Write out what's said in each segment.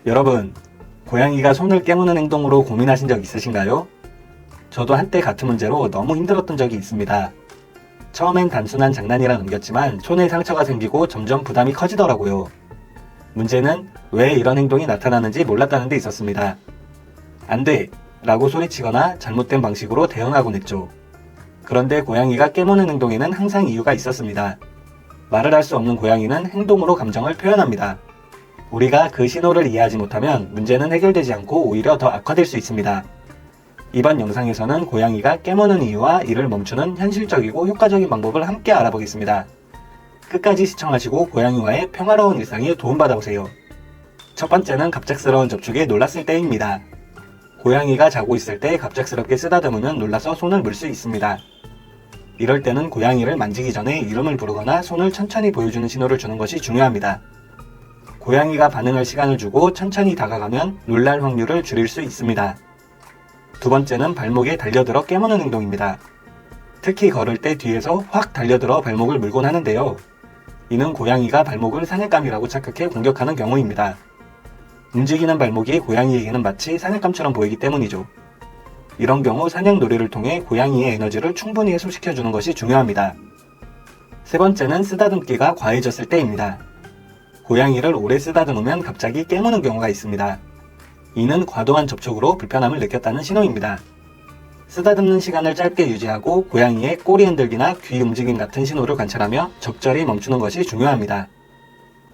여러분, 고양이가 손을 깨무는 행동으로 고민하신 적 있으신가요? 저도 한때 같은 문제로 너무 힘들었던 적이 있습니다. 처음엔 단순한 장난이라 넘겼지만 손에 상처가 생기고 점점 부담이 커지더라고요. 문제는 왜 이런 행동이 나타나는지 몰랐다는 데 있었습니다. 안 돼! 라고 소리치거나 잘못된 방식으로 대응하곤 했죠. 그런데 고양이가 깨무는 행동에는 항상 이유가 있었습니다. 말을 할 수 없는 고양이는 행동으로 감정을 표현합니다. 우리가 그 신호를 이해하지 못하면 문제는 해결되지 않고 오히려 더 악화될 수 있습니다. 이번 영상에서는 고양이가 깨무는 이유와 이를 멈추는 현실적이고 효과적인 방법을 함께 알아보겠습니다. 끝까지 시청하시고 고양이와의 평화로운 일상에 도움받아보세요. 첫 번째는 갑작스러운 접촉에 놀랐을 때입니다. 고양이가 자고 있을 때 갑작스럽게 쓰다듬으면 놀라서 손을 물 수 있습니다. 이럴 때는 고양이를 만지기 전에 이름을 부르거나 손을 천천히 보여주는 신호를 주는 것이 중요합니다. 고양이가 반응할 시간을 주고 천천히 다가가면 놀랄 확률을 줄일 수 있습니다. 두 번째는 발목에 달려들어 깨무는 행동입니다. 특히 걸을 때 뒤에서 확 달려들어 발목을 물곤 하는데요. 이는 고양이가 발목을 사냥감이라고 착각해 공격하는 경우입니다. 움직이는 발목이 고양이에게는 마치 사냥감처럼 보이기 때문이죠. 이런 경우 사냥 놀이를 통해 고양이의 에너지를 충분히 해소시켜주는 것이 중요합니다. 세 번째는 쓰다듬기가 과해졌을 때입니다. 고양이를 오래 쓰다듬으면 갑자기 깨무는 경우가 있습니다. 이는 과도한 접촉으로 불편함을 느꼈다는 신호입니다. 쓰다듬는 시간을 짧게 유지하고 고양이의 꼬리 흔들기나 귀 움직임 같은 신호를 관찰하며 적절히 멈추는 것이 중요합니다.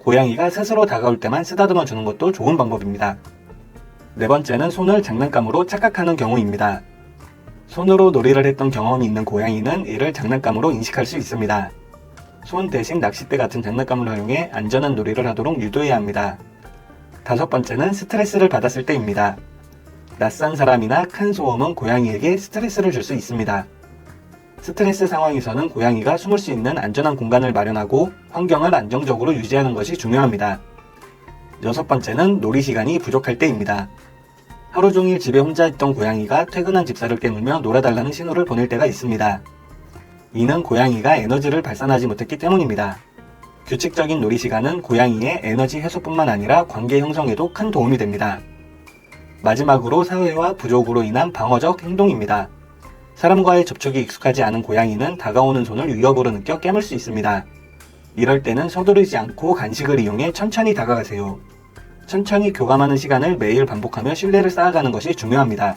고양이가 스스로 다가올 때만 쓰다듬어 주는 것도 좋은 방법입니다. 네 번째는 손을 장난감으로 착각하는 경우입니다. 손으로 놀이를 했던 경험이 있는 고양이는 이를 장난감으로 인식할 수 있습니다. 손 대신 낚싯대 같은 장난감을 활용해 안전한 놀이를 하도록 유도해야 합니다. 다섯 번째는 스트레스를 받았을 때입니다. 낯선 사람이나 큰 소음은 고양이에게 스트레스를 줄 수 있습니다. 스트레스 상황에서는 고양이가 숨을 수 있는 안전한 공간을 마련하고 환경을 안정적으로 유지하는 것이 중요합니다. 여섯 번째는 놀이 시간이 부족할 때입니다. 하루 종일 집에 혼자 있던 고양이가 퇴근한 집사를 깨물며 놀아달라는 신호를 보낼 때가 있습니다. 이는 고양이가 에너지를 발산하지 못했기 때문입니다. 규칙적인 놀이 시간은 고양이의 에너지 해소뿐만 아니라 관계 형성에도 큰 도움이 됩니다. 마지막으로 사회화 부족으로 인한 방어적 행동입니다. 사람과의 접촉이 익숙하지 않은 고양이는 다가오는 손을 위협으로 느껴 깨물 수 있습니다. 이럴 때는 서두르지 않고 간식을 이용해 천천히 다가가세요. 천천히 교감하는 시간을 매일 반복하며 신뢰를 쌓아가는 것이 중요합니다.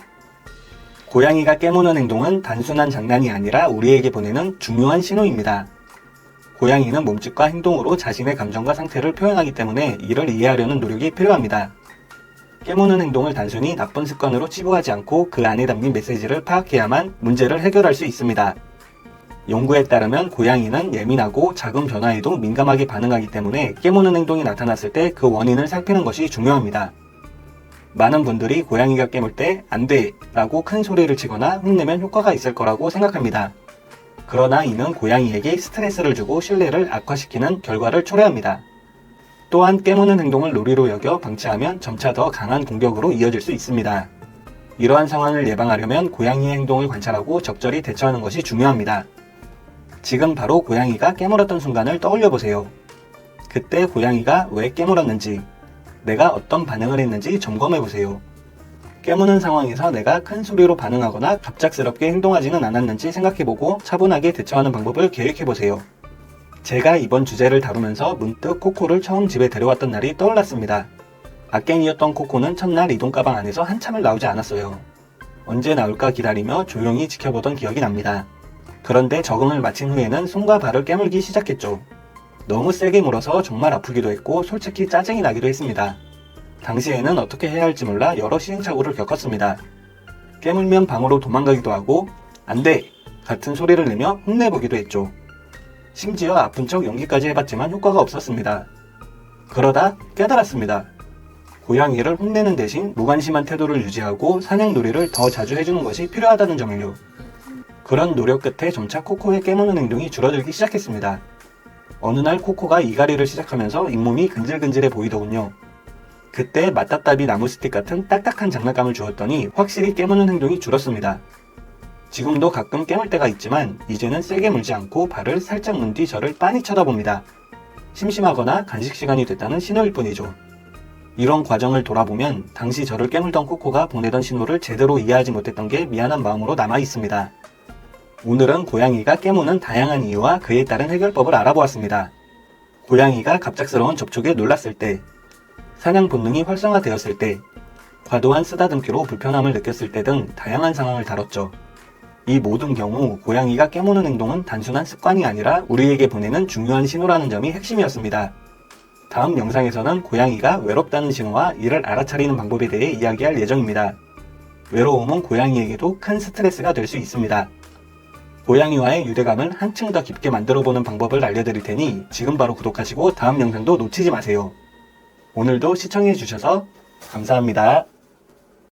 고양이가 깨무는 행동은 단순한 장난이 아니라 우리에게 보내는 중요한 신호입니다. 고양이는 몸짓과 행동으로 자신의 감정과 상태를 표현하기 때문에 이를 이해하려는 노력이 필요합니다. 깨무는 행동을 단순히 나쁜 습관으로 치부하지 않고 그 안에 담긴 메시지를 파악해야만 문제를 해결할 수 있습니다. 연구에 따르면 고양이는 예민하고 작은 변화에도 민감하게 반응하기 때문에 깨무는 행동이 나타났을 때 그 원인을 살피는 것이 중요합니다. 많은 분들이 고양이가 깨물 때 안 돼! 라고 큰 소리를 치거나 혼내면 효과가 있을 거라고 생각합니다. 그러나 이는 고양이에게 스트레스를 주고 신뢰를 악화시키는 결과를 초래합니다. 또한 깨무는 행동을 놀이로 여겨 방치하면 점차 더 강한 공격으로 이어질 수 있습니다. 이러한 상황을 예방하려면 고양이의 행동을 관찰하고 적절히 대처하는 것이 중요합니다. 지금 바로 고양이가 깨물었던 순간을 떠올려 보세요. 그때 고양이가 왜 깨물었는지, 내가 어떤 반응을 했는지 점검해 보세요. 깨무는 상황에서 내가 큰 소리로 반응하거나 갑작스럽게 행동하지는 않았는지 생각해보고 차분하게 대처하는 방법을 계획해보세요. 제가 이번 주제를 다루면서 문득 코코를 처음 집에 데려왔던 날이 떠올랐습니다. 악갱이였던 코코는 첫날 이동 가방 안에서 한참을 나오지 않았어요. 언제 나올까 기다리며 조용히 지켜보던 기억이 납니다. 그런데 적응을 마친 후에는 손과 발을 깨물기 시작했죠. 너무 세게 물어서 정말 아프기도 했고 솔직히 짜증이 나기도 했습니다. 당시에는 어떻게 해야 할지 몰라 여러 시행착오를 겪었습니다. 깨물면 방으로 도망가기도 하고 안 돼! 같은 소리를 내며 혼내보기도 했죠. 심지어 아픈 척 연기까지 해봤지만 효과가 없었습니다. 그러다 깨달았습니다. 고양이를 혼내는 대신 무관심한 태도를 유지하고 사냥놀이를 더 자주 해주는 것이 필요하다는 점을요. 그런 노력 끝에 점차 코코의 깨무는 행동이 줄어들기 시작했습니다. 어느 날 코코가 이갈이를 시작하면서 잇몸이 근질근질해 보이더군요. 그때 맞다따비 나무 스틱 같은 딱딱한 장난감을 주었더니 확실히 깨무는 행동이 줄었습니다. 지금도 가끔 깨물 때가 있지만 이제는 세게 물지 않고 발을 살짝 문 뒤 저를 빤히 쳐다봅니다. 심심하거나 간식 시간이 됐다는 신호일 뿐이죠. 이런 과정을 돌아보면 당시 저를 깨물던 코코가 보내던 신호를 제대로 이해하지 못했던 게 미안한 마음으로 남아 있습니다. 오늘은 고양이가 깨무는 다양한 이유와 그에 따른 해결법을 알아보았습니다. 고양이가 갑작스러운 접촉에 놀랐을 때, 사냥 본능이 활성화되었을 때, 과도한 쓰다듬기로 불편함을 느꼈을 때 등 다양한 상황을 다뤘죠. 이 모든 경우 고양이가 깨무는 행동은 단순한 습관이 아니라 우리에게 보내는 중요한 신호라는 점이 핵심이었습니다. 다음 영상에서는 고양이가 외롭다는 신호와 이를 알아차리는 방법에 대해 이야기할 예정입니다. 외로움은 고양이에게도 큰 스트레스가 될 수 있습니다. 고양이와의 유대감을 한층 더 깊게 만들어보는 방법을 알려드릴 테니 지금 바로 구독하시고 다음 영상도 놓치지 마세요. 오늘도 시청해주셔서 감사합니다.